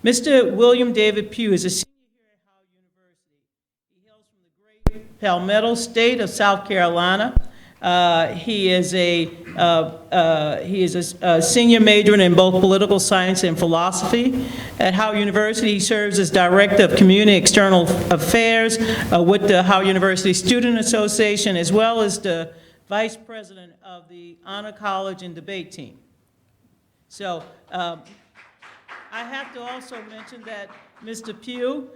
Mr. William David Pugh is a senior here at Howard University. He hails from the great Palmetto State of South Carolina. He is a senior major in both political science and philosophy. At Howard University, he serves as Director of Community External Affairs with the Howard University Student Association, as well as the Vice President of the Honor College and Debate Team. So I have to also mention that Mr. Pugh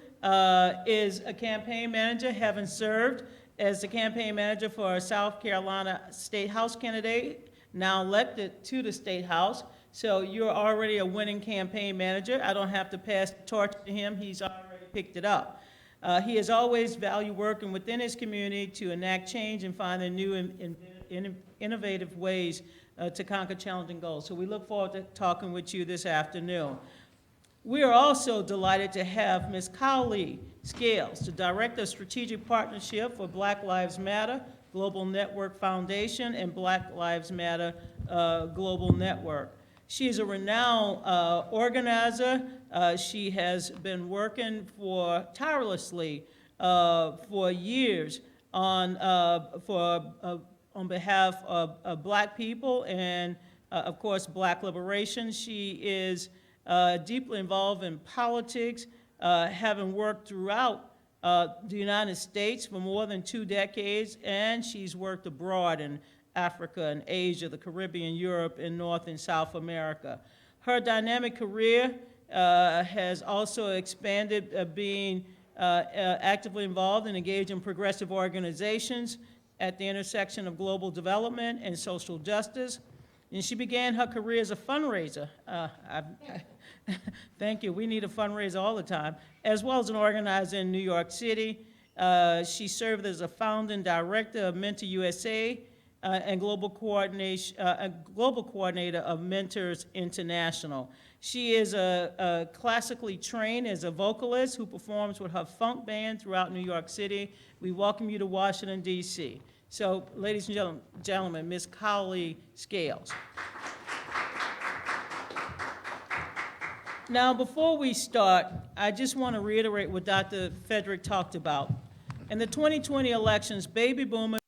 is a campaign manager, having served as the campaign manager for our South Carolina State House candidate, now elected to the State House. So you're already a winning campaign manager. I don't have to pass the torch to him. He's already picked it up. He has always valued working within his community to enact change and find the new and innovative ways to conquer challenging goals. So we look forward to talking with you this afternoon. We are also delighted to have Ms. Cowley Scales, the Director of Strategic Partnership for Black Lives Matter Global Network Foundation and Black Lives Matter Global Network. She is a renowned organizer. She has been working tirelessly for years on behalf of Black people and, of course, Black liberation. She is deeply involved in politics, having worked throughout the United States for more than 2 decades, and she's worked abroad in Africa and Asia, the Caribbean, Europe, and North and South America. Her dynamic career has also expanded, being actively involved and engaged in progressive organizations at the intersection of global development and social justice. And she began her career as a fundraiser. Thank you. We need a fundraiser all the time, as well as an organizer in New York City. She served as a founding director of Mentor USA and global coordinator of Mentors International. She is classically trained as a vocalist who performs with her funk band throughout New York City. We welcome you to Washington, D.C. So, ladies and gentlemen, Ms. Cowley Scales. Now, before we start, I just want to reiterate what Dr. Frederick talked about. In the 2020 elections, baby boomers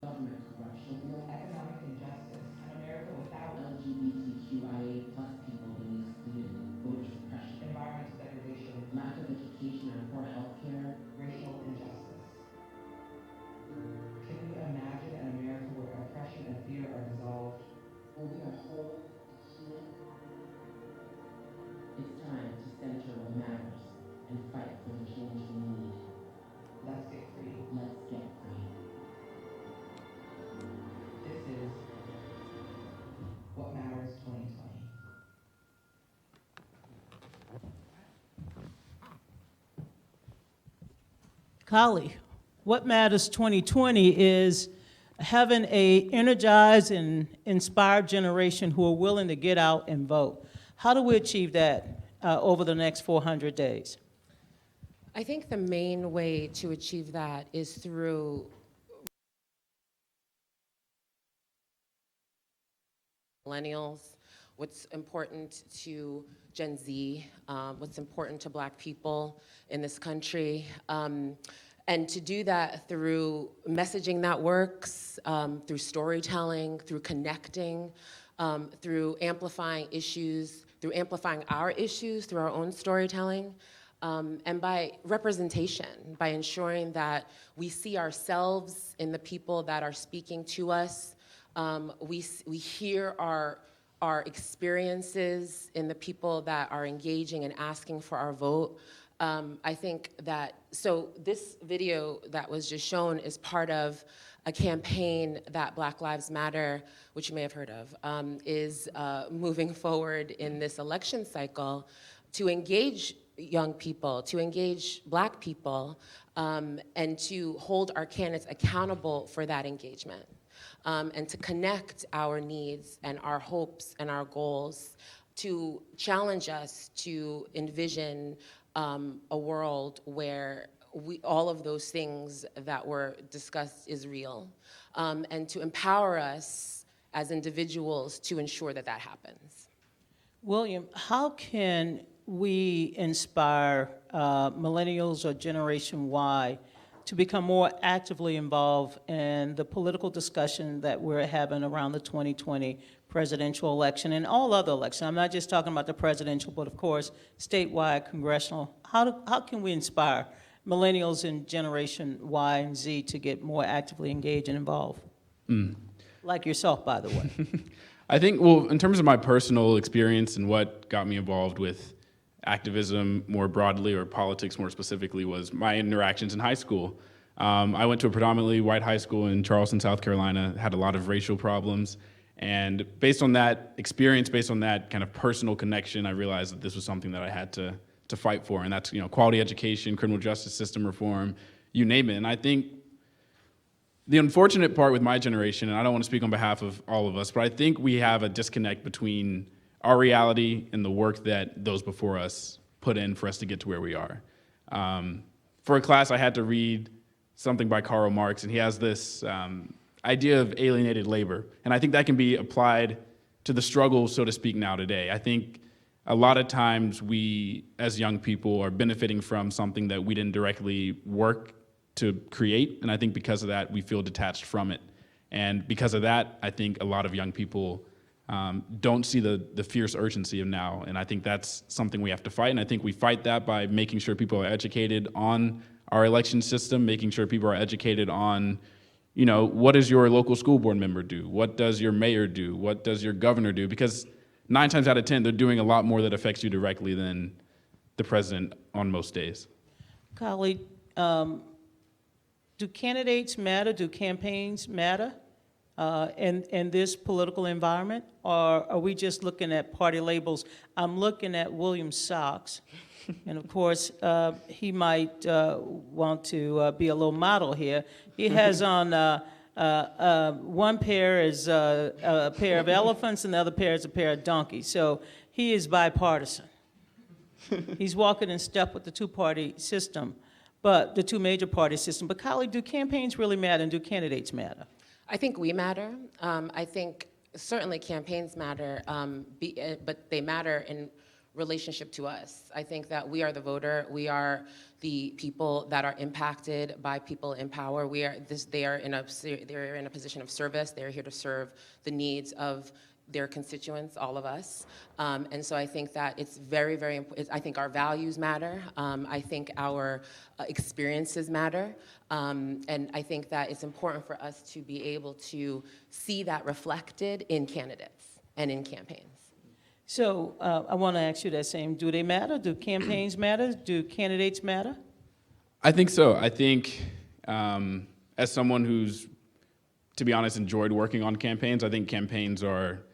government corruption, economic injustice, an America without LGBTQIA plus people being excluded, voter suppression, environmental degradation, lack of education and poor health care, racial injustice. Can we imagine an America where oppression and fear are dissolved? Where we are whole and healing? It's time to center what matters and fight for the change we need. Let's get free. Let's get free. This is What Matters 2020. Cowley, What Matters 2020 is having a energized and inspired generation who are willing to get out and vote. How do we achieve that over the next 400 days? I think the main way to achieve that is through millennials, what's important to Gen Z, what's important to Black people in this country, and to do that through messaging that works, through storytelling, through connecting, through amplifying issues, through amplifying our issues, through our own storytelling, and by representation, by ensuring that we see ourselves in the people that are speaking to us. We hear our experiences in the people that are engaging and asking for our vote. I think that, so this video that was just shown is part of a campaign that Black Lives Matter, which you may have heard of, is moving forward in this election cycle to engage young people, to engage Black people, and to hold our candidates accountable for that engagement. And to connect our needs and our hopes and our goals, to challenge us to envision a world where all of those things that were discussed is real, and to empower us as individuals to ensure that that happens. William, how can we inspire millennials or Generation Y to become more actively involved in the political discussion that we're having around the 2020 presidential election and all other elections? I'm not just talking about the presidential, but of course, statewide, congressional. How can we inspire millennials and Generation Y and Z to get more actively engaged and involved? Like yourself, by the way. I think, well, in terms of my personal experience and what got me involved with activism more broadly, or politics more specifically, was my interactions in high school. I went to a predominantly white high school in Charleston, South Carolina, had a lot of racial problems. And based on that experience, based on that kind of personal connection, I realized that this was something that I had to fight for. And that's, quality education, criminal justice system reform, you name it. And I think the unfortunate part with my generation, and I don't want to speak on behalf of all of us, but I think we have a disconnect between our reality and the work that those before us put in for us to get to where we are. For a class, I had to read something by Karl Marx, and he has this idea of alienated labor. And I think that can be applied to the struggle, so to speak, now today. I think a lot of times we, as young people, are benefiting from something that we didn't directly work to create, and I think because of that, we feel detached from it. And because of that, I think a lot of young people don't see the fierce urgency of now, and I think that's something we have to fight, and I think we fight that by making sure people are educated on our election system, making sure people are educated on, what does your local school board member do? What does your mayor do? What does your governor do? Because 9 times out of 10, they're doing a lot more that affects you directly than the president on most days. Colleague, do candidates matter? Do campaigns matter in this political environment? Or are we just looking at party labels? I'm looking at William's socks. And of course, he might want to be a little model here. He has on, one pair is a pair of elephants and the other pair is a pair of donkeys. So he is bipartisan. He's walking in step with the two-party system. But the two major party system. But colleague, do campaigns really matter and do candidates matter? I think we matter. I think certainly campaigns matter, but they matter in relationship to us. I think that we are the voter. We are the people that are impacted by people in power. They're in a position of service. They're here to serve the needs of their constituents, all of us. And so I think that it's very, very important. I think our values matter. I think our experiences matter. And I think that it's important for us to be able to see that reflected in candidates and in campaigns. So I want to ask you that same, do they matter? Do campaigns matter? Do candidates matter? I think so. I think as someone who's, to be honest, enjoyed working on campaigns, I think campaigns are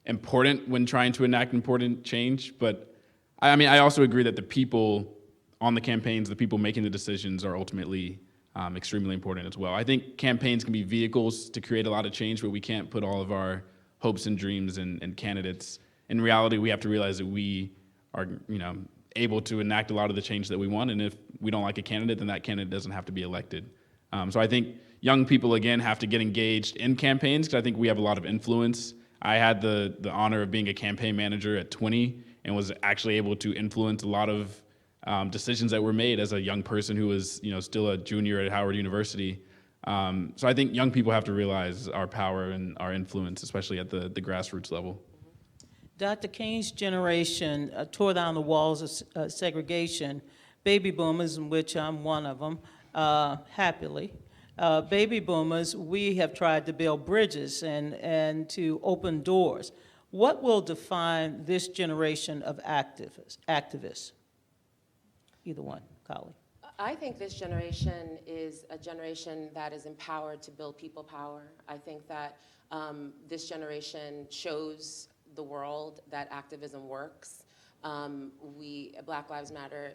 important when trying to enact important change. But I also agree that the people on the campaigns, the people making the decisions, are ultimately extremely important as well. I think campaigns can be vehicles to create a lot of change, but we can't put all of our hopes and dreams in candidates. In reality, we have to realize that we are, able to enact a lot of the change that we want, and if we don't like a candidate, then that candidate doesn't have to be elected. So I think young people, again, have to get engaged in campaigns, because I think we have a lot of influence. I had the honor of being a campaign manager at 20 and was actually able to influence a lot of decisions that were made as a young person who was, still a junior at Howard University. So I think young people have to realize our power and our influence, especially at the grassroots level. Dr. King's generation tore down the walls of segregation. Baby boomers, in which I'm one of them, happily. Baby boomers, we have tried to build bridges and to open doors. What will define this generation of activists? Either one, Collie. I think this generation is a generation that is empowered to build people power. I think that this generation shows the world that activism works. We, Black Lives Matter,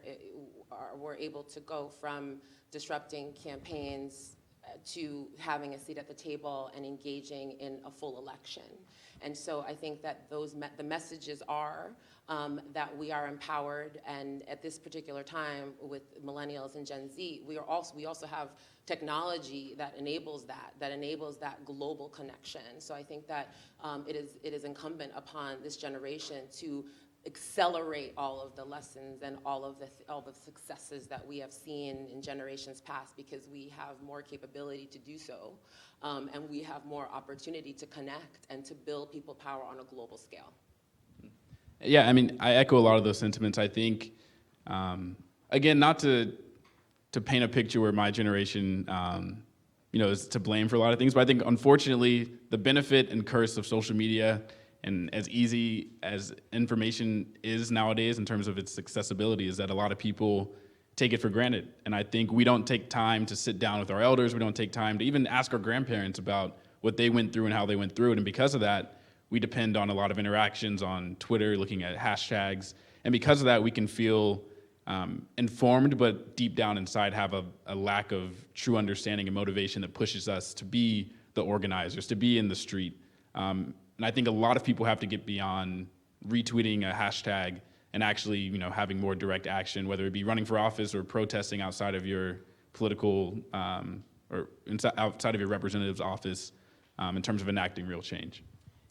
were able to go from disrupting campaigns to having a seat at the table and engaging in a full election. And so I think that the messages are that we are empowered, and at this particular time with millennials and Gen Z, we also have technology that enables that global connection. So I think that it is incumbent upon this generation to accelerate all of the lessons and all the successes that we have seen in generations past, because we have more capability to do so, and we have more opportunity to connect and to build people power on a global scale. Yeah, I mean, I echo a lot of those sentiments. I think, again, not to paint a picture where my generation, is to blame for a lot of things, but I think, unfortunately, the benefit and curse of social media, and as easy as information is nowadays in terms of its accessibility, is that a lot of people take it for granted. And I think we don't take time to sit down with our elders. We don't take time to even ask our grandparents about what they went through and how they went through it. And because of that, we depend on a lot of interactions on Twitter, looking at hashtags. And because of that, we can feel informed, but deep down inside have a lack of true understanding and motivation that pushes us to be the organizers, to be in the street. And I think a lot of people have to get beyond retweeting a hashtag and actually, having more direct action, whether it be running for office or protesting outside of your political or outside of your representative's office, in terms of enacting real change.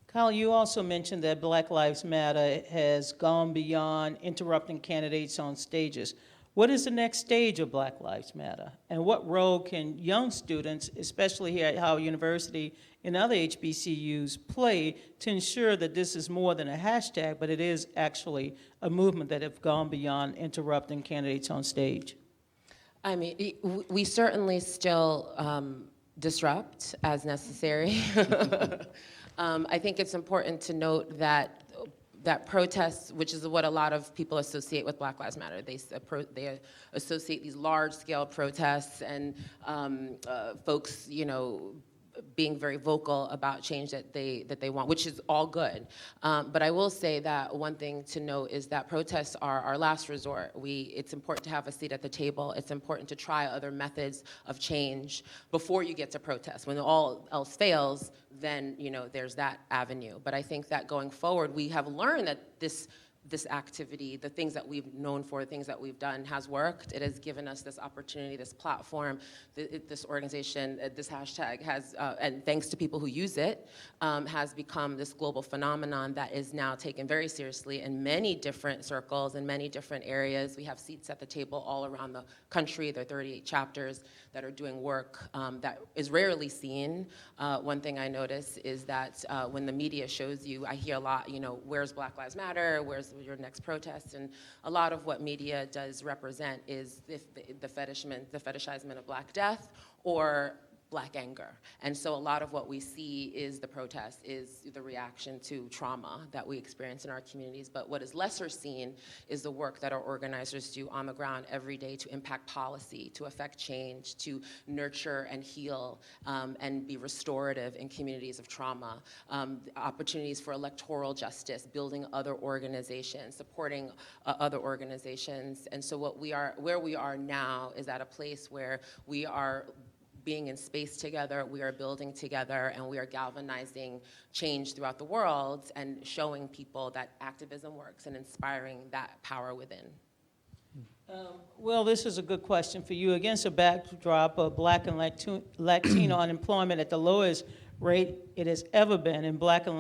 Kyle, you also mentioned that Black Lives Matter has gone beyond interrupting candidates on stages. What is the next stage of Black Lives Matter? And what role can young students, especially here at Howard University and other HBCUs, play to ensure that this is more than a hashtag, but it is actually a movement that have gone beyond interrupting candidates on stage? I mean, we certainly still disrupt as necessary. I think it's important to note that protests, which is what a lot of people associate with Black Lives Matter, they associate these large-scale protests and folks, being very vocal about change that they want, which is all good. But I will say that one thing to note is that protests are our last resort. It's important to have a seat at the table. It's important to try other methods of change before you get to protest. When all else fails, then there's that avenue. But I think that going forward, we have learned that this activity, the things that we've known for, the things that we've done has worked. It has given us this opportunity, this platform, this organization, this hashtag has, and thanks to people who use it, has become this global phenomenon that is now taken very seriously in many different circles, in many different areas. We have seats at the table all around the country. There are 38 chapters that are doing work that is rarely seen. One thing I notice is that when the media shows you, I hear a lot, where's Black Lives Matter, where's your next protest, and a lot of what media does represent is the fetishizement of Black death, or Black anger. And so a lot of what we see is the protest, is the reaction to trauma that we experience in our communities. But what is lesser seen is the work that our organizers do on the ground every day to impact policy, to affect change, to nurture and heal, and be restorative in communities of trauma. Opportunities for electoral justice, building other organizations, supporting other organizations. And so where we are now is at a place where we are being in space together, we are building together, and we are galvanizing change throughout the world and showing people that activism works and inspiring that power within. Well, this is a good question for you. Against a backdrop of Black and Latino unemployment at the lowest rate it has ever been, and Black and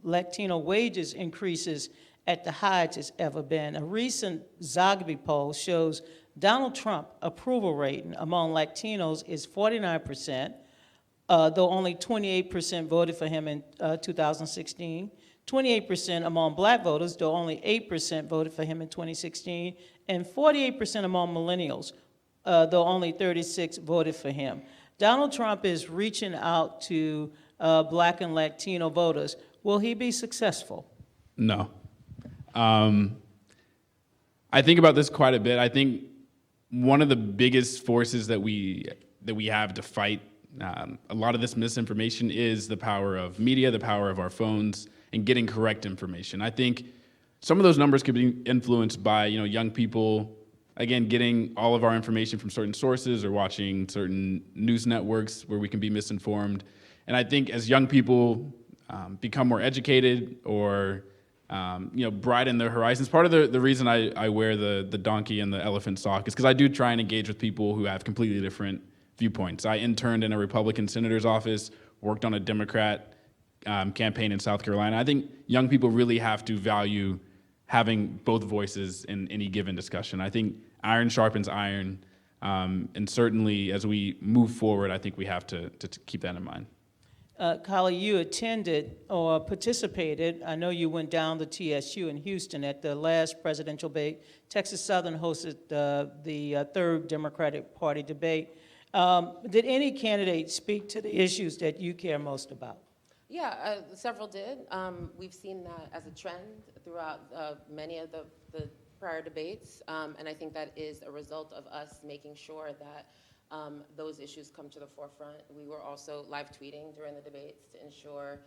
Latino wages increases at the highest it's ever been, a recent Zogby poll shows Donald Trump approval rate among Latinos is 49%, though only 28% voted for him in 2016. 28% among Black voters, though only 8% voted for him in 2016, and 48% among millennials, though only 36% voted for him. Donald Trump is reaching out to Black and Latino voters. Will he be successful? No. I think about this quite a bit. I think one of the biggest forces that we have to fight a lot of this misinformation is the power of media, the power of our phones, and getting correct information. I think some of those numbers could be influenced by young people, again, getting all of our information from certain sources or watching certain news networks where we can be misinformed. And I think as young people become more educated or broaden their horizons. Part of the reason I wear the donkey and the elephant sock is because I do try and engage with people who have completely different viewpoints. I interned in a Republican senator's office, worked on a Democrat campaign in South Carolina. I think young people really have to value having both voices in any given discussion. I think iron sharpens iron, and certainly as we move forward, I think we have to keep that in mind. Kali, you attended or participated, I know you went down to TSU in Houston at the last presidential debate. Texas Southern hosted the third Democratic Party debate. Did any candidate speak to the issues that you care most about? Yeah, several did. We've seen that as a trend throughout many of the prior debates, and I think that is a result of us making sure that those issues come to the forefront. We were also live tweeting during the debates to ensure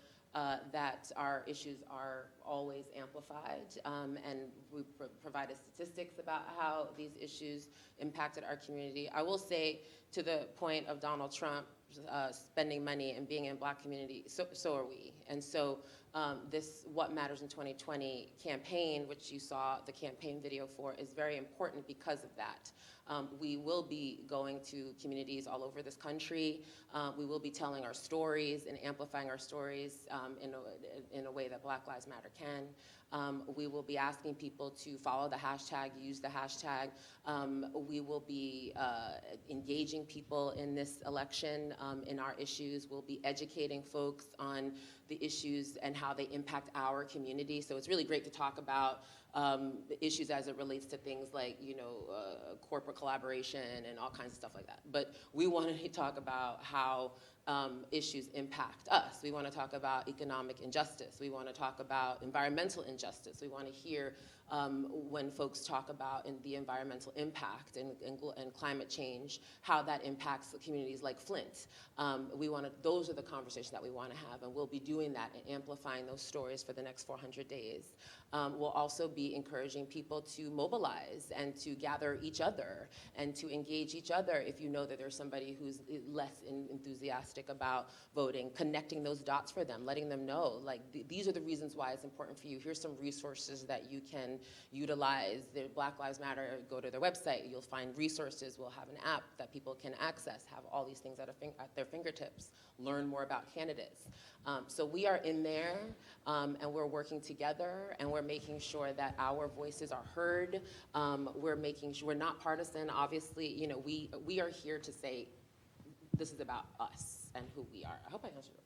that our issues are always amplified, and we provided statistics about how these issues impacted our community. I will say, to the point of Donald Trump spending money and being in a Black community, so are we. And so this What Matters in 2020 campaign, which you saw the campaign video for, is very important because of that. We will be going to communities all over this country. We will be telling our stories and amplifying our stories in a way that Black Lives Matter can. We will be asking people to follow the hashtag, use the hashtag. We will be engaging people in this election in our issues. We'll be educating folks on the issues and how they impact our community. So it's really great to talk about the issues as it relates to things like, corporate collaboration and all kinds of stuff like that. But we want to talk about how issues impact us. We want to talk about economic injustice. We want to talk about environmental injustice. We want to hear when folks talk about the environmental impact and climate change, how that impacts communities like Flint. Those are the conversations that we want to have, and we'll be doing that and amplifying those stories for the next 400 days. We'll also be encouraging people to mobilize and to gather each other and to engage each other if you know that there's somebody who's less enthusiastic about voting, connecting those dots for them, letting them know, like, these are the reasons why it's important for you. Here's some resources that you can utilize. The Black Lives Matter, go to their website, you'll find resources. We'll have an app that people can access, have all these things at their fingertips, learn more about candidates. So we are in there, and we're working together, and we're making sure that our voices are heard. We're making sure we're not partisan. Obviously, we are here to say this is about us and who we are. I hope I answered your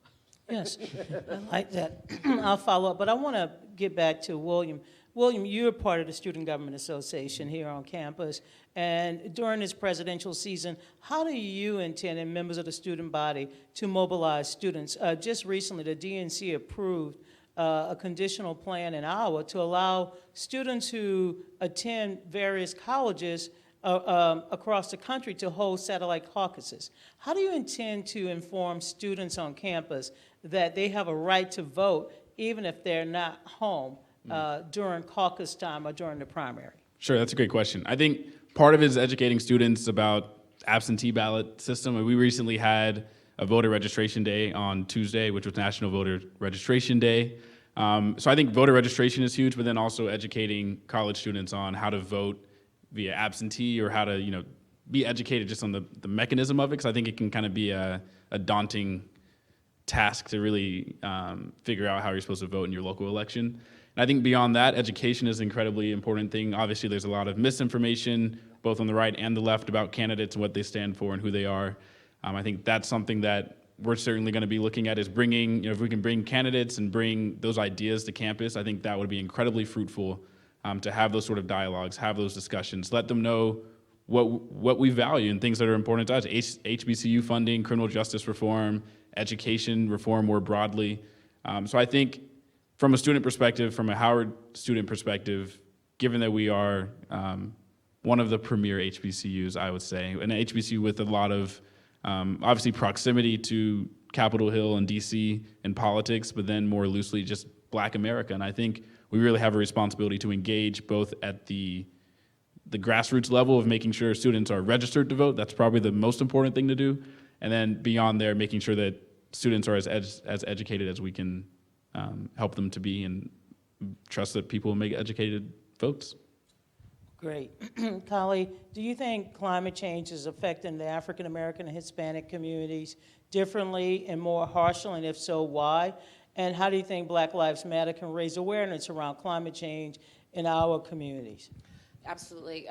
question. Yes, I like that. I'll follow up, but I want to get back to William. William, you're part of the Student Government Association here on campus, and during this presidential season, how do you intend, and members of the student body, to mobilize students? Just recently, the DNC approved a conditional plan in Iowa to allow students who attend various colleges across the country to hold satellite caucuses. How do you intend to inform students on campus that they have a right to vote even if they're not home during caucus time or during the primary? Sure, that's a great question. I think part of it is educating students about absentee ballot system. And we recently had a voter registration day on Tuesday, which was National Voter Registration Day. So I think voter registration is huge, but then also educating college students on how to vote via absentee, or how to, be educated just on the mechanism of it, because I think it can kind of be a daunting task to really figure out how you're supposed to vote in your local election. And I think beyond that, education is an incredibly important thing. Obviously, there's a lot of misinformation, both on the right and the left, about candidates and what they stand for and who they are. I think that's something that we're certainly going to be looking at, is bringing, if we can bring candidates and bring those ideas to campus, I think that would be incredibly fruitful, to have those sort of dialogues, have those discussions, let them know what we value and things that are important to us. HBCU funding, criminal justice reform, education reform more broadly. So I think from a student perspective, from a Howard student perspective, given that we are one of the premier HBCUs, I would say, an HBCU with a lot of obviously proximity to Capitol Hill and DC and politics, but then more loosely just Black America. And I think we really have a responsibility to engage both at the grassroots level of making sure students are registered to vote. That's probably the most important thing to do. And then beyond there, making sure that students are as educated as we can help them to be, and trust that people will make educated votes. Great. Kali, do you think climate change is affecting the African American and Hispanic communities differently and more harshly, and if so, why? And how do you think Black Lives Matter can raise awareness around climate change in our communities? Absolutely.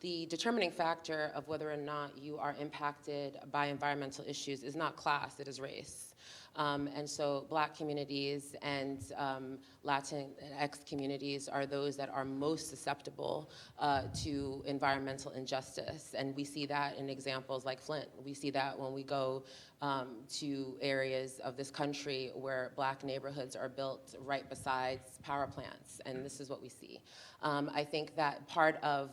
The determining factor of whether or not you are impacted by environmental issues is not class, it is race. And so Black communities and Latinx communities are those that are most susceptible to environmental injustice. And we see that in examples like Flint. We see that when we go to areas of this country where Black neighborhoods are built right beside power plants, and this is what we see. I think that part of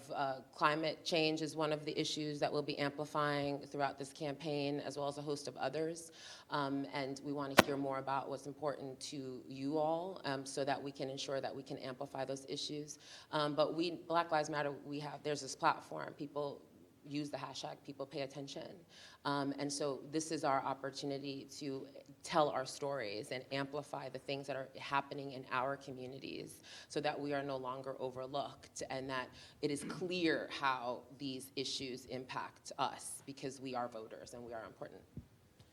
climate change is one of the issues that we'll be amplifying throughout this campaign, as well as a host of others. And we want to hear more about what's important to you all, so that we can ensure that we can amplify those issues. But Black Lives Matter, there's this platform. People use the hashtag People Pay Attention. And so this is our opportunity to tell our stories and amplify the things that are happening in our communities, so that we are no longer overlooked, and that it is clear how these issues impact us, because we are voters and we are important.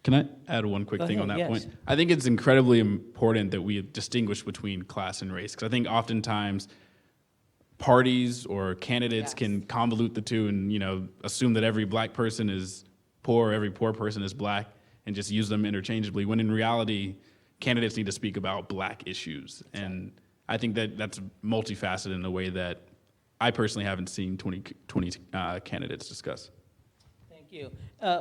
Can I add one quick thing on that point? I think it's incredibly important that we distinguish between class and race, because I think oftentimes parties or candidates can convolute the two and assume that every Black person is poor, every poor person is Black, and just use them interchangeably, when in reality, candidates need to speak about Black issues. And I think that that's multifaceted in a way that I personally haven't seen 20 candidates discuss. Thank you.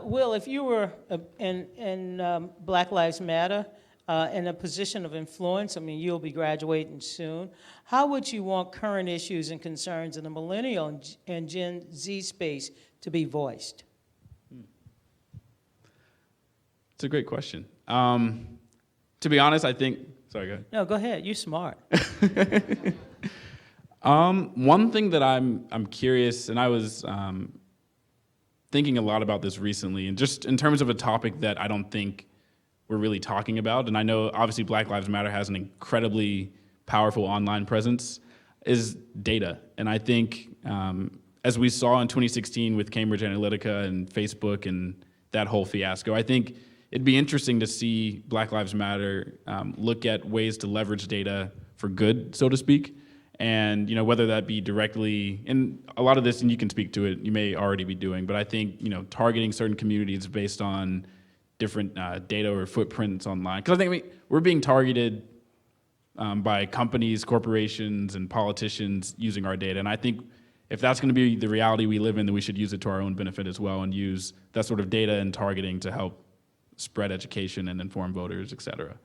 Will, if you were in Black Lives Matter, in a position of influence, you'll be graduating soon, how would you want current issues and concerns in the Millennial and Gen Z space to be voiced? It's a great question. To be honest, I think, sorry, go ahead. No, go ahead, you're smart. One thing that I'm curious, and I was thinking a lot about this recently, and just in terms of a topic that I don't think we're really talking about, and I know obviously Black Lives Matter has an incredibly powerful online presence, is data. And I think as we saw in 2016 with Cambridge Analytica and Facebook and that whole fiasco, I think it'd be interesting to see Black Lives Matter look at ways to leverage data for good, so to speak. And whether that be directly, and a lot of this, and you can speak to it, you may already be doing, but I think targeting certain communities based on different data or footprints online. Because I think we're being targeted by companies, corporations, and politicians using our data. And I think if that's going to be the reality we live in, then we should use it to our own benefit as well and use that sort of data and targeting to help spread education and inform voters, et cetera.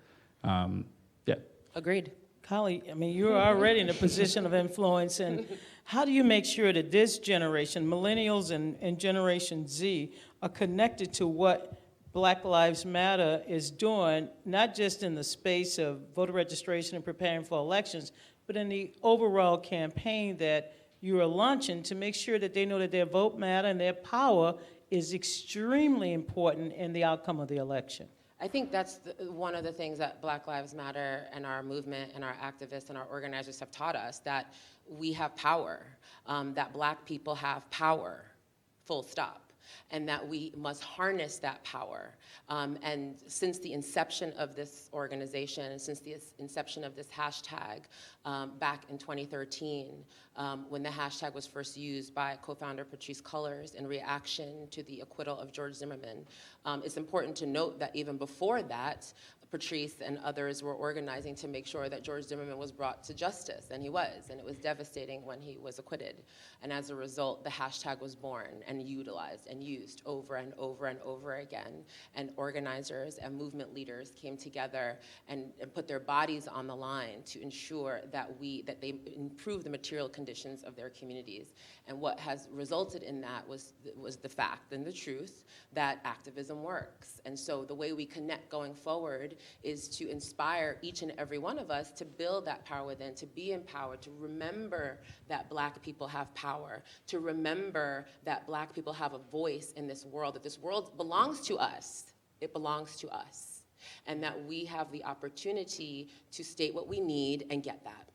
Yeah. Agreed. Holly, I mean, you're already in a position of influence, and how do you make sure that this generation, millennials and Generation Z, are connected to what Black Lives Matter is doing, not just in the space of voter registration and preparing for elections, but in the overall campaign that you are launching to make sure that they know that their vote matter and their power is extremely important in the outcome of the election? I think that's one of the things that Black Lives Matter and our movement and our activists and our organizers have taught us, that we have power, that Black people have power, full stop. And that we must harness that power. And since the inception of this organization, since the inception of this hashtag back in 2013, when the hashtag was first used by co-founder Patrisse Cullors in reaction to the acquittal of George Zimmerman, it's important to note that even before that, Patrisse and others were organizing to make sure that George Zimmerman was brought to justice, and he was, and it was devastating when he was acquitted. And as a result, the hashtag was born and utilized and used over and over and over again. And organizers and movement leaders came together and put their bodies on the line to ensure that they improve the material conditions of their communities. And what has resulted in that was the fact and the truth that activism works. And so the way we connect going forward is to inspire each and every one of us to build that power within, to be empowered, to remember that Black people have power, to remember that Black people have a voice in this world, that this world belongs to us. It belongs to us. And that we have the opportunity to state what we need and get that.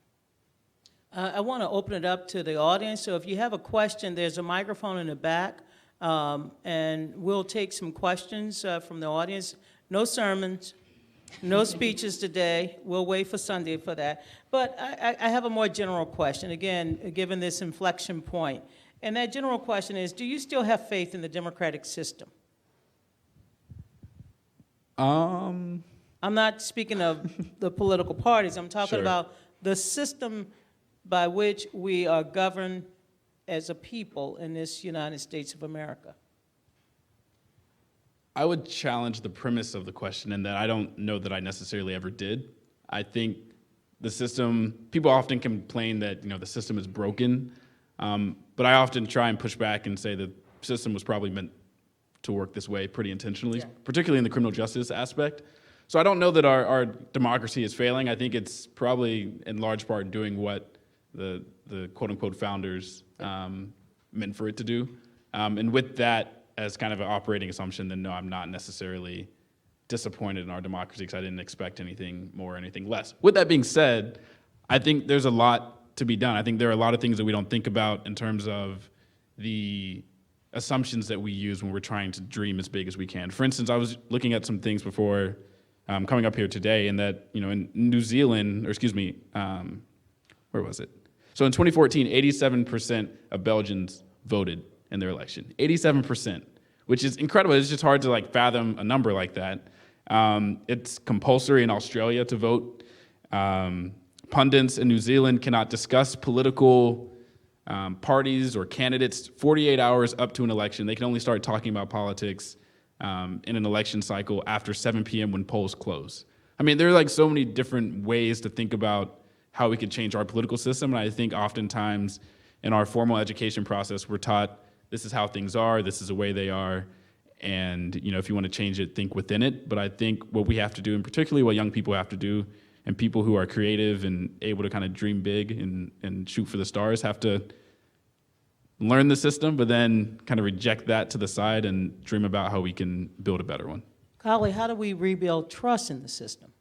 I want to open it up to the audience, so if you have a question, there's a microphone in the back, and we'll take some questions from the audience. No sermons, no speeches today. We'll wait for Sunday for that. But I have a more general question, again, given this inflection point. And that general question is, do you still have faith in the democratic system? I'm not speaking of the political parties. I'm talking Sure. about the system by which we are governed as a people in this United States of America. I would challenge the premise of the question in that I don't know that I necessarily ever did. I think the system, people often complain that the system is broken, but I often try and push back and say the system was probably meant to work this way pretty intentionally, particularly in the criminal justice aspect. So I don't know that our democracy is failing. I think it's probably in large part doing what the quote-unquote founders meant for it to do. And with that as kind of an operating assumption, then no, I'm not necessarily disappointed in our democracy because I didn't expect anything more or anything less. With that being said, I think there's a lot to be done. I think there are a lot of things that we don't think about in terms of the assumptions that we use when we're trying to dream as big as we can. For instance, I was looking at some things before coming up here today, and that in New Zealand, or excuse me, where was it? So in 2014, 87% of Belgians voted in their election. 87%, which is incredible. It's just hard to fathom a number like that. It's compulsory in Australia to vote. Pundits in New Zealand cannot discuss political parties or candidates 48 hours up to an election. They can only start talking about politics in an election cycle after 7 p.m. when polls close. I mean, there are so many different ways to think about how we could change our political system, and I think oftentimes in our formal education process, we're taught this is how things are, this is the way they are, and if you want to change it, think within it. But I think what we have to do, and particularly what young people have to do, and people who are creative and able to kind of dream big and shoot for the stars, have to learn the system, but then kind of reject that to the side and dream about how we can build a better one. Holly, how do we rebuild trust in the system?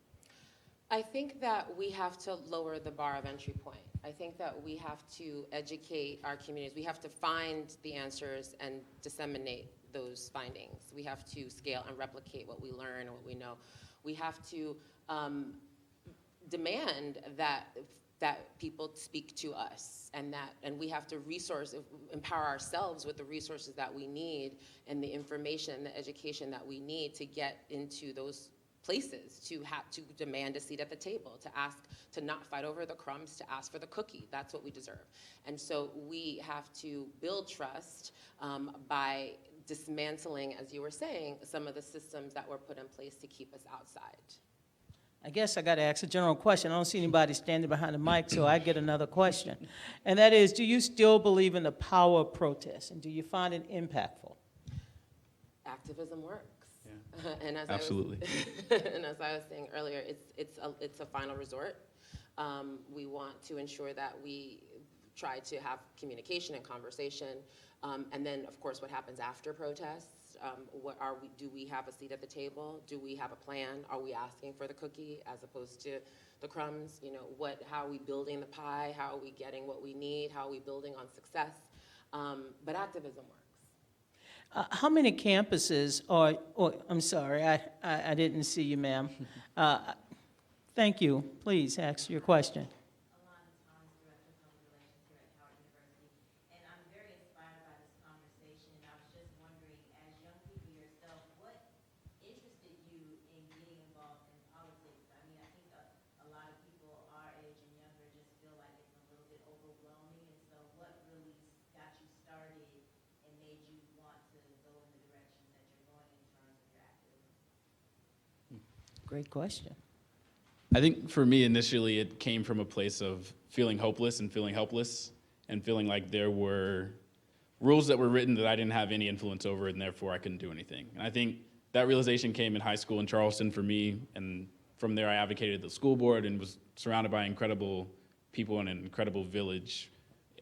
I think that we have to lower the bar of entry point. I think that we have to educate our communities. We have to find the answers and disseminate those findings. We have to scale and replicate what we learn and what we know. We have to demand that people speak to us, and we have to empower ourselves with the resources that we need and the information and the education that we need to get into those places to have to demand a seat at the table, to ask to not fight over the crumbs, to ask for the cookie. That's what we deserve. And so we have to build trust by dismantling, as you were saying, some of the systems that were put in place to keep us outside. I guess I got to ask a general question. I don't see anybody standing behind the mic, so I get another question. And that is, do you still believe in the power of protest, and do you find it impactful? Activism works. Yeah. And as Absolutely. and as I was saying earlier, it's a final resort. We want to ensure that we try to have communication and conversation, and then, of course, what happens after protests. Do we have a seat at the table? Do we have a plan? Are we asking for the cookie as opposed to the crumbs? You know, how are we building the pie? How are we getting what we need? How are we building on success? But activism works. How many campuses I'm sorry, I didn't see you, ma'am. Thank you. Please ask your question. Great question. I think for me, initially, it came from a place of feeling hopeless and feeling helpless and feeling like there were rules that were written that I didn't have any influence over, and therefore I couldn't do anything. And I think that realization came in high school in Charleston for me, and from there I advocated the school board and was surrounded by incredible people in an incredible village,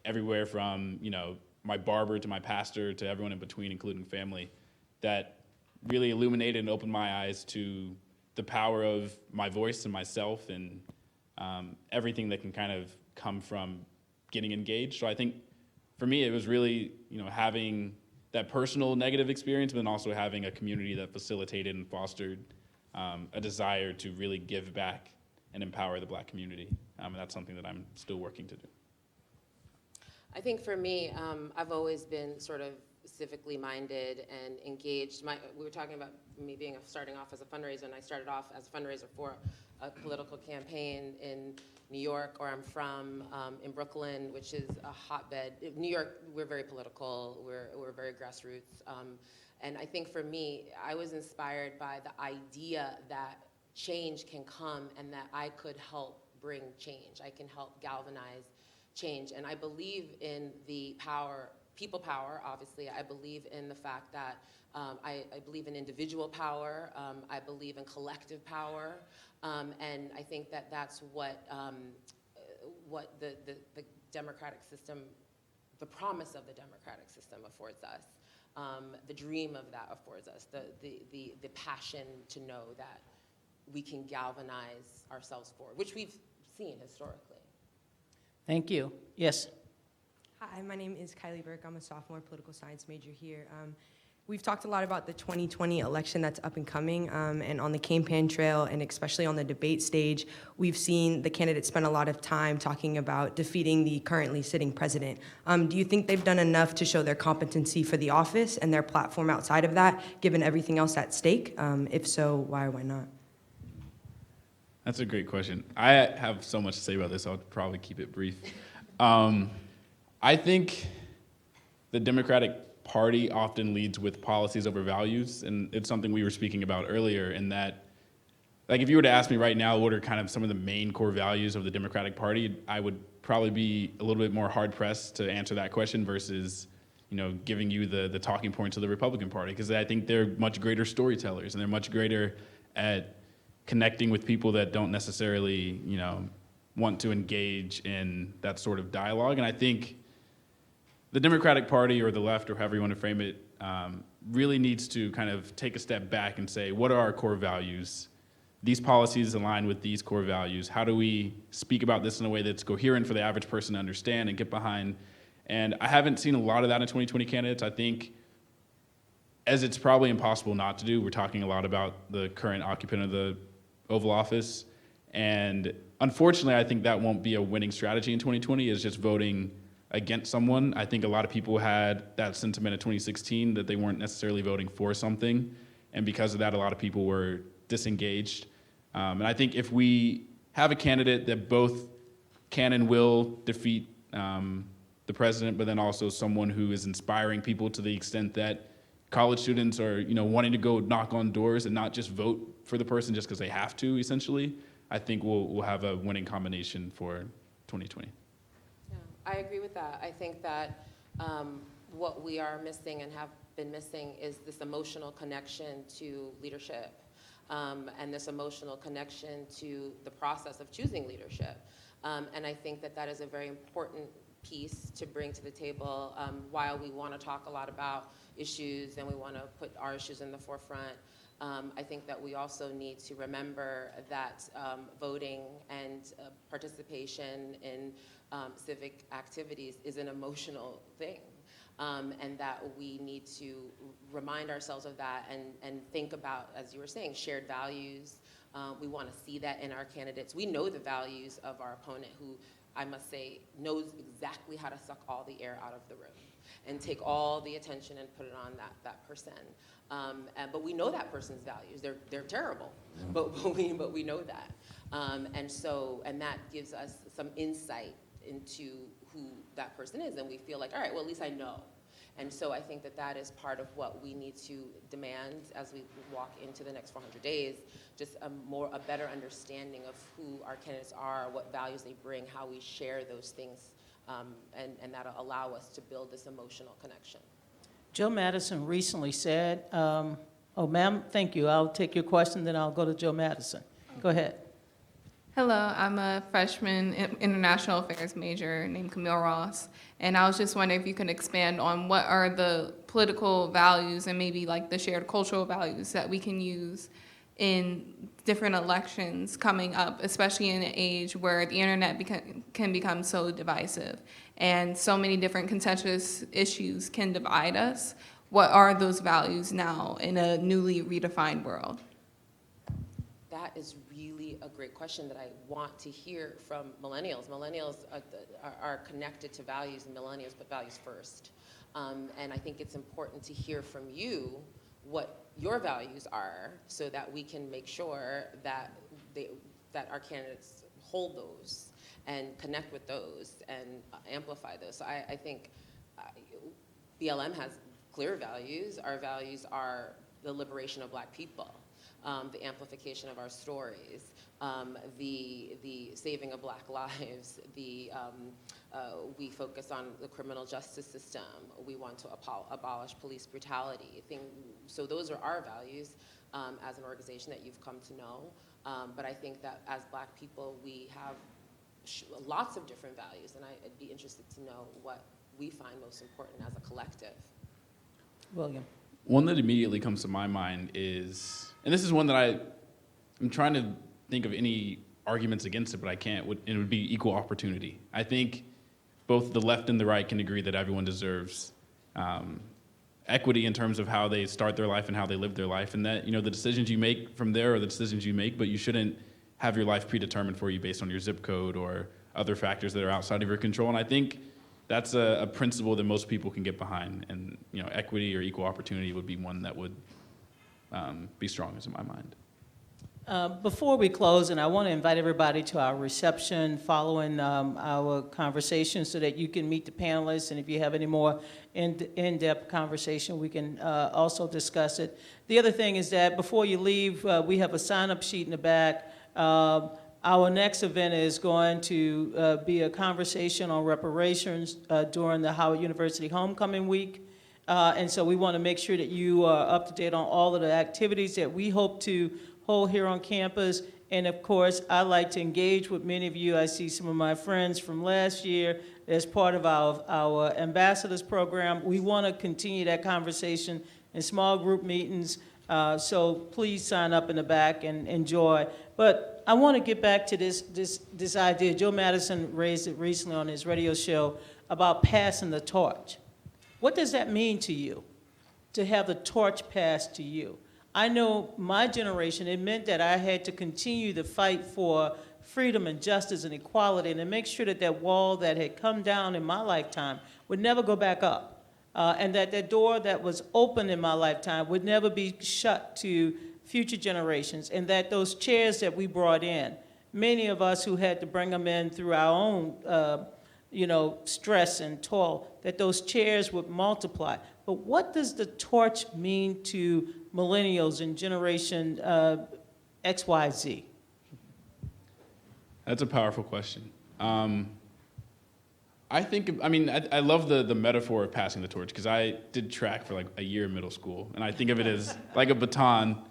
everywhere from, you know, my barber to my pastor to everyone in between, including family, that really illuminated and opened my eyes to the power of my voice and myself and everything that can kind of come from getting engaged. So I think for me, it was really, you know, having that personal negative experience, but then also having a community that facilitated and fostered a desire to really give back and empower the Black community. And that's something that I'm still working to do. I think for me, I've always been sort of civically minded and engaged. We were talking about me starting off as a fundraiser, and I started off as a fundraiser for a political campaign in New York, where I'm from, in Brooklyn, which is a hotbed. In New York, we're very political, we're very grassroots. And I think for me, I was inspired by the idea that change can come and that I could help bring change. I can help galvanize change. And I believe in the power, people power, obviously. I believe in the fact that I believe in individual power. I believe in collective power. And I think that that's what the democratic system, the promise of the democratic system affords us. The dream of that affords us, the passion to know that we can galvanize ourselves forward, which we've seen historically. Thank you. Yes. Hi, my name is Kylie Burke. I'm a sophomore political science major here. We've talked a lot about the 2020 election that's up and coming, and on the campaign trail, and especially on the debate stage, we've seen the candidates spend a lot of time talking about defeating the currently sitting president. Do you think they've done enough to show their competency for the office and their platform outside of that, given everything else at stake? If so, why or why not? That's a great question. I have so much to say about this, I'll probably keep it brief. I think the Democratic Party often leads with policies over values, and it's something we were speaking about earlier, in that, like, if you were to ask me right now what are kind of some of the main core values of the Democratic Party, I would probably be a little bit more hard-pressed to answer that question versus, you know, giving you the talking points of the Republican Party, because I think they're much greater storytellers, and they're much greater at connecting with people that don't necessarily, you know, want to engage in that sort of dialogue. And I think the Democratic Party, or the left, or however you want to frame it, really needs to kind of take a step back and say, what are our core values? These policies align with these core values. How do we speak about this in a way that's coherent for the average person to understand and get behind? And I haven't seen a lot of that in 2020 candidates. I think, as it's probably impossible not to do, we're talking a lot about the current occupant of the Oval Office. And unfortunately, I think that won't be a winning strategy in 2020, is just voting against someone. I think a lot of people had that sentiment in 2016 that they weren't necessarily voting for something. And because of that, a lot of people were disengaged. And I think if we have a candidate that both can and will defeat the president, but then also someone who is inspiring people to the extent that college students are, wanting to go knock on doors and not just vote for the person just because they have to, essentially, I think we'll have a winning combination for 2020. Yeah, I agree with that. I think that what we are missing and have been missing is this emotional connection to leadership, and this emotional connection to the process of choosing leadership. And I think that that is a very important piece to bring to the table. While we want to talk a lot about issues and we want to put our issues in the forefront, I think that we also need to remember that voting and participation in civic activities is an emotional thing. And that we need to remind ourselves of that and think about, as you were saying, shared values. We want to see that in our candidates. We know the values of our opponent, who I must say knows exactly how to suck all the air out of the room and take all the attention and put it on that person. But we know that person's values. They're terrible, but we know that. And that gives us some insight into who that person is, and we feel like, all right, well, at least I know. And so I think that that is part of what we need to demand as we walk into the next 400 days, just a better understanding of who our candidates are, what values they bring, how we share those things, and that'll allow us to build this emotional connection. Joe Madison recently said, oh, ma'am, thank you. I'll take your question, then I'll go to Joe Madison. Go ahead. Hello, I'm a freshman international affairs major named Camille Ross, and I was just wondering if you can expand on what are the political values and maybe like the shared cultural values that we can use in different elections coming up, especially in an age where the internet can become so divisive and so many different contentious issues can divide us. What are those values now in a newly redefined world? That is really a great question that I want to hear from millennials. Millennials are connected to values, and millennials put values first. And I think it's important to hear from you what your values are so that we can make sure that that our candidates hold those and connect with those and amplify those. So I think BLM has clear values. Our values are the liberation of Black people, the amplification of our stories, the saving of Black lives, we focus on the criminal justice system. We want to abolish police brutality. So those are our values as an organization that you've come to know. But I think that as Black people, we have lots of different values, and I'd be interested to know what we find most important as a collective. William. One that immediately comes to my mind is, and this is one that I'm trying to think of any arguments against it, but I can't, it would be equal opportunity. I think both the left and the right can agree that everyone deserves equity in terms of how they start their life and how they live their life, and that, the decisions you make from there are the decisions you make, but you shouldn't have your life predetermined for you based on your zip code or other factors that are outside of your control. And I think that's a principle that most people can get behind, and equity or equal opportunity would be one that would be strongest in my mind. Before we close, and I want to invite everybody to our reception following our conversation so that you can meet the panelists, and if you have any more in-depth conversation, we can also discuss it. The other thing is that before you leave, we have a sign-up sheet in the back. Our next event is going to be a conversation on reparations during the Howard University Homecoming Week. And so we want to make sure that you are up to date on all of the activities that we hope to hold here on campus. And of course, I like to engage with many of you. I see some of my friends from last year as part of our ambassadors program. We want to continue that conversation in small group meetings. So please sign up in the back and enjoy. But I want to get back to this idea. Joe Madison raised it recently on his radio show about passing the torch. What does that mean to you, to have the torch passed to you? I know my generation, it meant that I had to continue to fight for freedom and justice and equality, and to make sure that that wall that had come down in my lifetime would never go back up. And that door that was open in my lifetime would never be shut to future generations, and that those chairs that we brought in, many of us who had to bring them in through our own, stress and toil, that those chairs would multiply. But what does the torch mean to millennials in generation XYZ? That's a powerful question. I love the metaphor of passing the torch, because I did track for like a year in middle school, and I think of it as like a baton.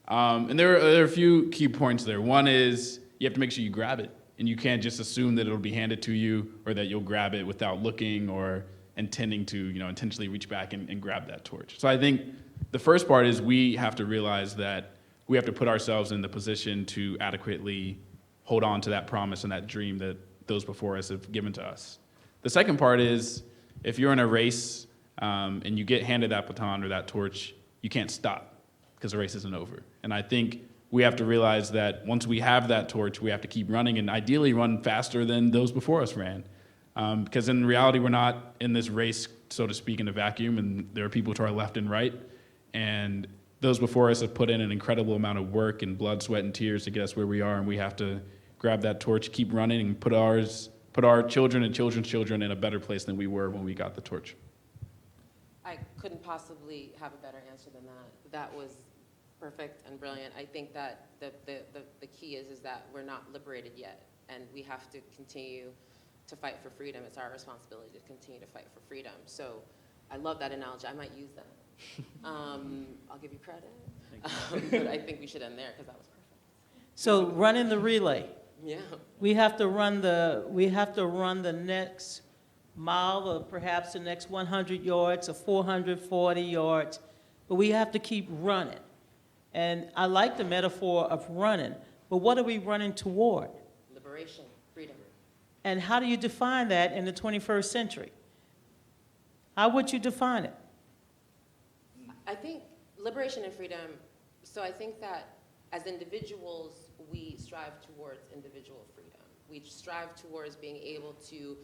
And there are a few key points there. One is you have to make sure you grab it, and you can't just assume that it'll be handed to you or that you'll grab it without looking or intending to, intentionally reach back and grab that torch. So I think the first part is we have to realize that we have to put ourselves in the position to adequately hold on to that promise and that dream that those before us have given to us. The second part is if you're in a race and you get handed that baton or that torch, you can't stop because the race isn't over. And I think we have to realize that once we have that torch, we have to keep running and ideally run faster than those before us ran. Because in reality, we're not in this race, so to speak, in a vacuum, and there are people to our left and right. And those before us have put in an incredible amount of work and blood, sweat, and tears to get us where we are, and we have to grab that torch, keep running, and put our children and children's children in a better place than we were when we got the torch. I couldn't possibly have a better answer than that. That was perfect and brilliant. I think that the key is that we're not liberated yet, and we have to continue to fight for freedom. It's our responsibility to continue to fight for freedom. So I love that analogy. I might use that. I'll give you credit. But I think we should end there because that was perfect. So running the relay. Yeah. We have to run the next mile, or perhaps the next 100 yards, or 440 yards, but we have to keep running. And I like the metaphor of running, but what are we running toward? Liberation, freedom. And how do you define that in the 21st century? How would you define it? I think liberation and freedom, so I think that as individuals, we strive towards individual freedom. We strive towards being able to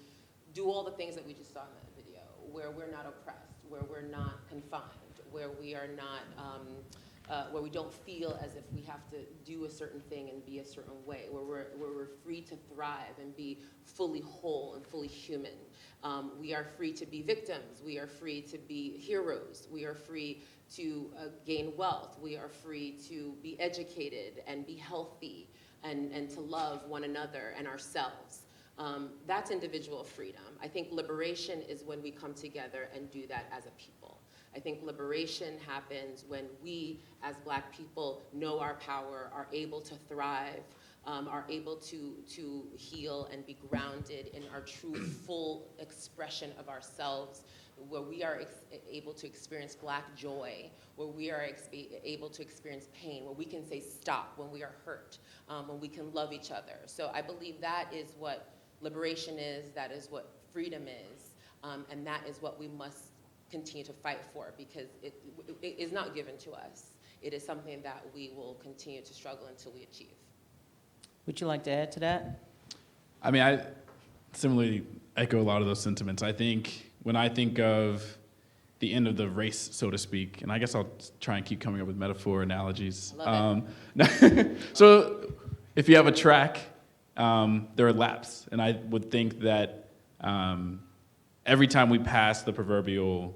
do all the things that we just saw in that video, where we're not oppressed, where we're not confined, where we are not, where we don't feel as if we have to do a certain thing and be a certain way, where we're free to thrive and be fully whole and fully human. We are free to be victims. We are free to be heroes. We are free to gain wealth. We are free to be educated and be healthy and to love one another and ourselves. That's individual freedom. I think liberation is when we come together and do that as a people. I think liberation happens when we, as Black people, know our power, are able to thrive, are able to heal and be grounded in our true full expression of ourselves, where we are able to experience Black joy, where we are able to experience pain, where we can say stop when we are hurt, when we can love each other. So I believe that is what liberation is, that is what freedom is, and that is what we must continue to fight for, because it is not given to us. It is something that we will continue to struggle until we achieve. Would you like to add to that? I mean, I similarly echo a lot of those sentiments. I think when I think of the end of the race, so to speak, and I guess I'll try and keep coming up with metaphor analogies. Love it. So if you have a track, there are laps, and I would think that every time we pass the proverbial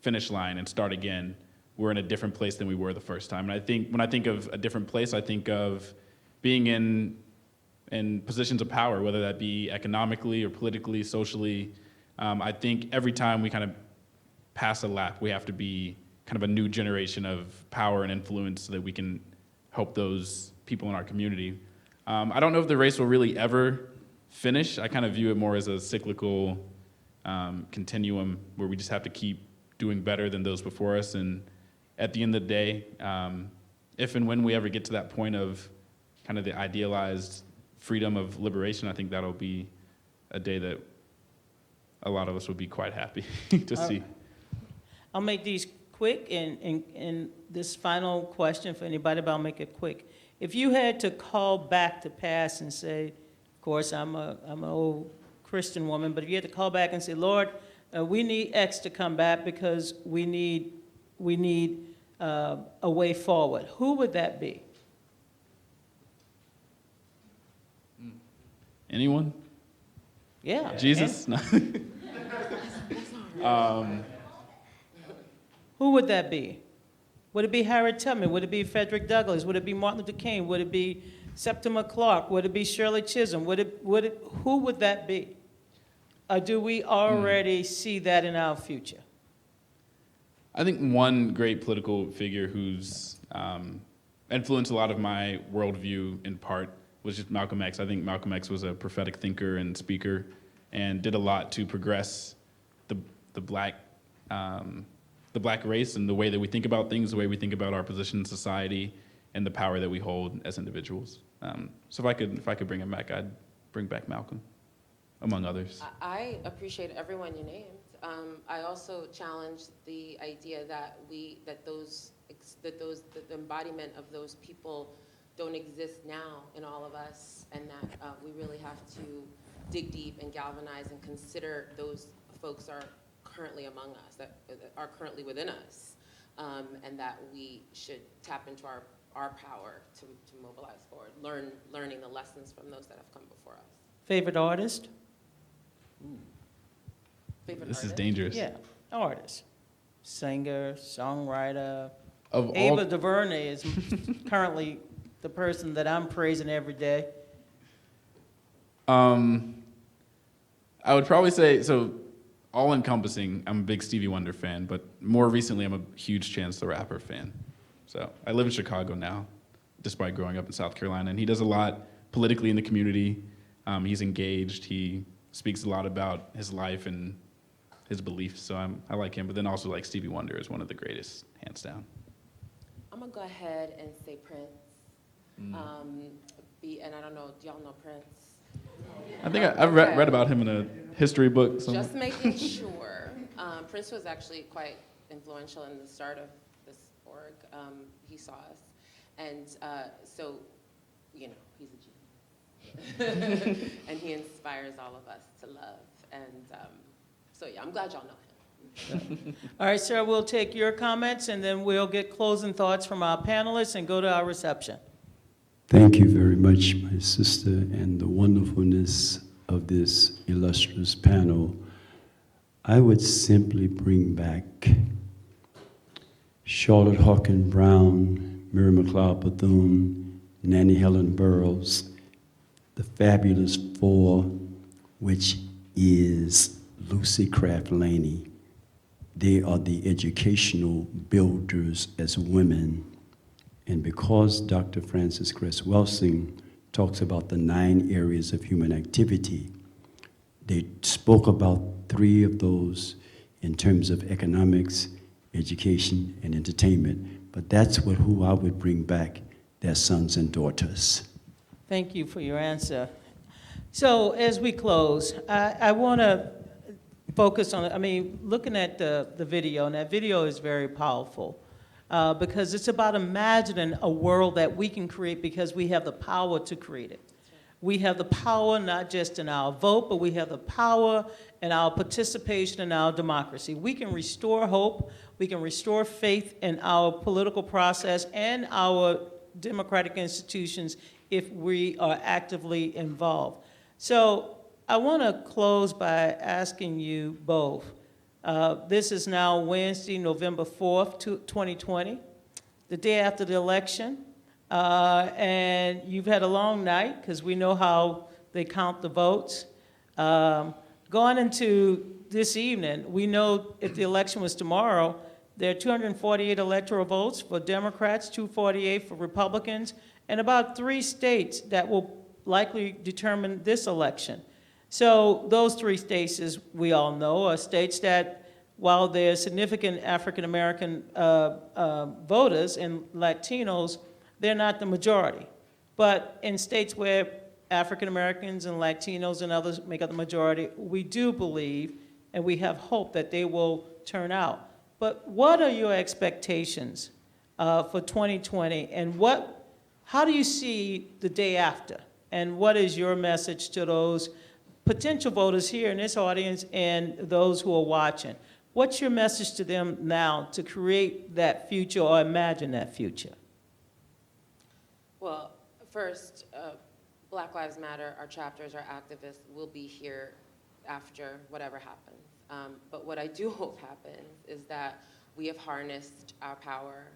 finish line and start again, we're in a different place than we were the first time. And I think when I think of a different place, I think of being in positions of power, whether that be economically or politically, socially. I think every time we kind of pass a lap, we have to be kind of a new generation of power and influence so that we can help those people in our community. I don't know if the race will really ever finish. I kind of view it more as a cyclical continuum where we just have to keep doing better than those before us. And at the end of the day, if and when we ever get to that point of kind of the idealized freedom of liberation, I think that'll be a day that a lot of us would be quite happy to see. I'll make these quick, and this final question for anybody, but I'll make it quick. If you had to call back the past and say, of course, I'm an old Christian woman, but if you had to call back and say, Lord, we need X to come back because we need a way forward, who would that be? Anyone? Yeah. Jesus? No. Who would that be? Would it be Harriet Tubman? Would it be Frederick Douglass? Would it be Martin Luther King? Would it be Septima Clark? Would it be Shirley Chisholm? Who would that be? Or do we already see that in our future? I think one great political figure who's influenced a lot of my worldview in part was just Malcolm X. I think Malcolm X was a prophetic thinker and speaker and did a lot to progress the black race and the way that we think about things, the way we think about our position in society, and the power that we hold as individuals. So if I could bring him back, I'd bring back Malcolm, among others. I appreciate everyone you named. I also challenge the idea that the embodiment of those people don't exist now in all of us, and that we really have to dig deep and galvanize and consider those folks are currently among us, that are currently within us, and that we should tap into our power to mobilize forward, learning the lessons from those that have come before us. Favorite artist? Favorite This is artist? dangerous. Yeah, artist. Singer, songwriter. Of all, Ava DuVernay is currently the person that I'm praising every day. I would probably say, so all-encompassing, I'm a big Stevie Wonder fan, but more recently I'm a huge Chance the Rapper fan. So I live in Chicago now, despite growing up in South Carolina, and he does a lot politically in the community. He's engaged, he speaks a lot about his life and his beliefs, so I like him, but then also like Stevie Wonder is one of the greatest, hands down. I'm gonna go ahead and say Prince. And I don't know, do y'all know Prince? I think I've read about him in a history book somewhere. Just making sure. Prince was actually quite influential in the start of this org. He saw us. And so, you know, he's a genius. And he inspires all of us to love. And so, yeah, I'm glad y'all know him. All right, sir, we'll take your comments, and then we'll get closing thoughts from our panelists and go to our reception. Thank you very much, my sister, and the wonderfulness of this illustrious panel. I would simply bring back Charlotte Hawkins Brown, Mary McLeod Bethune, Nannie Helen Burroughs, the Fabulous Four, which is Lucy Craft Laney. They are the educational builders as women. And because Dr. Frances Cress Welsing talks about the 9 areas of human activity, they spoke about 3 of those in terms of economics, education, and entertainment. But that's who I would bring back, their sons and daughters. Thank you for your answer. So as we close, I want to focus on, looking at the video, and that video is very powerful. Because it's about imagining a world that we can create because we have the power to create it. We have the power not just in our vote, but we have the power in our participation in our democracy. We can restore hope, we can restore faith in our political process and our democratic institutions if we are actively involved. So I want to close by asking you both. This is now Wednesday, November 4th, 2020, the day after the election. And you've had a long night because we know how they count the votes. Going into this evening, we know if the election was tomorrow, there are 248 electoral votes for Democrats, 248 for Republicans, and about 3 states that will likely determine this election. So those 3 states, as we all know, are states that, while they're significant African-American voters and Latinos, they're not the majority. But in states where African-Americans and Latinos and others make up the majority, we do believe and we have hope that they will turn out. But what are your expectations for 2020, and how do you see the day after? And what is your message to those potential voters here in this audience and those who are watching? What's your message to them now to create that future or imagine that future? Well, first, Black Lives Matter, our chapters, our activists will be here after whatever happens. But what I do hope happens is that we have harnessed our power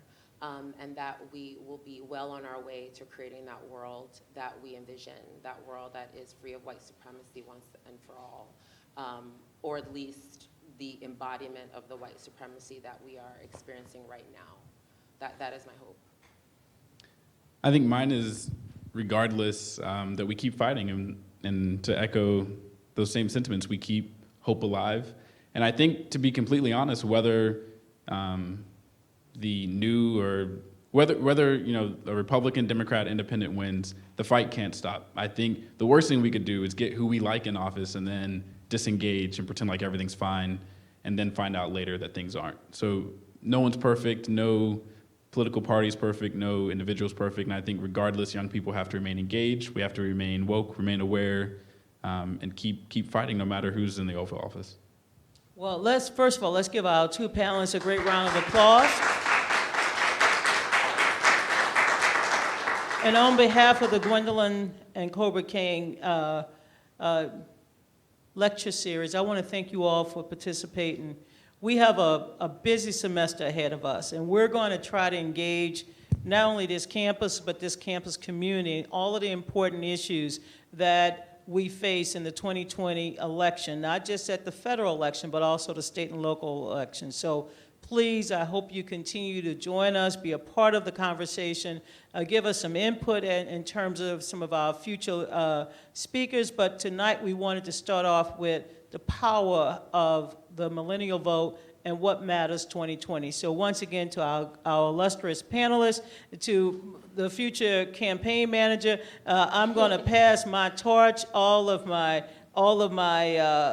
and that we will be well on our way to creating that world that we envision, that world that is free of white supremacy once and for all, or at least the embodiment of the white supremacy that we are experiencing right now. That is my hope. I think mine is, regardless, that we keep fighting, and to echo those same sentiments, we keep hope alive. And I think, to be completely honest, whether the new or whether you know a Republican, Democrat, Independent wins, the fight can't stop. I think the worst thing we could do is get who we like in office and then disengage and pretend like everything's fine, and then find out later that things aren't. So no one's perfect, no political party's perfect, no individual's perfect, and I think regardless, young people have to remain engaged, we have to remain woke, remain aware, and keep fighting no matter who's in the Oval Office. Well, first of all, let's give our two panelists a great round of applause. And on behalf of the Gwendolyn and Colbert King lecture series, I want to thank you all for participating. We have a busy semester ahead of us, and we're going to try to engage not only this campus, but this campus community, all of the important issues that we face in the 2020 election, not just at the federal election, but also the state and local elections. So please, I hope you continue to join us, be a part of the conversation, give us some input in terms of some of our future speakers. But tonight we wanted to start off with the power of the millennial vote and what matters 2020. So once again, to our illustrious panelists, to the future campaign manager, I'm going to pass my torch, all of my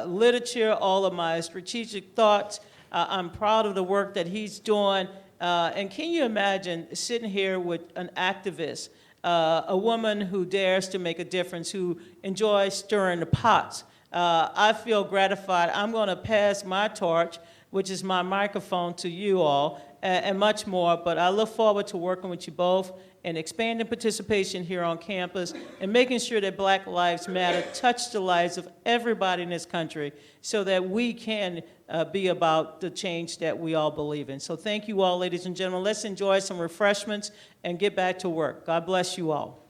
literature, all of my strategic thoughts. I'm proud of the work that he's doing. And can you imagine sitting here with an activist, a woman who dares to make a difference, who enjoys stirring the pots? I feel gratified. I'm going to pass my torch, which is my microphone, to you all, and much more. But I look forward to working with you both and expanding participation here on campus and making sure that Black Lives Matter touch the lives of everybody in this country so that we can be about the change that we all believe in. So thank you all, ladies and gentlemen. Let's enjoy some refreshments and get back to work. God bless you all.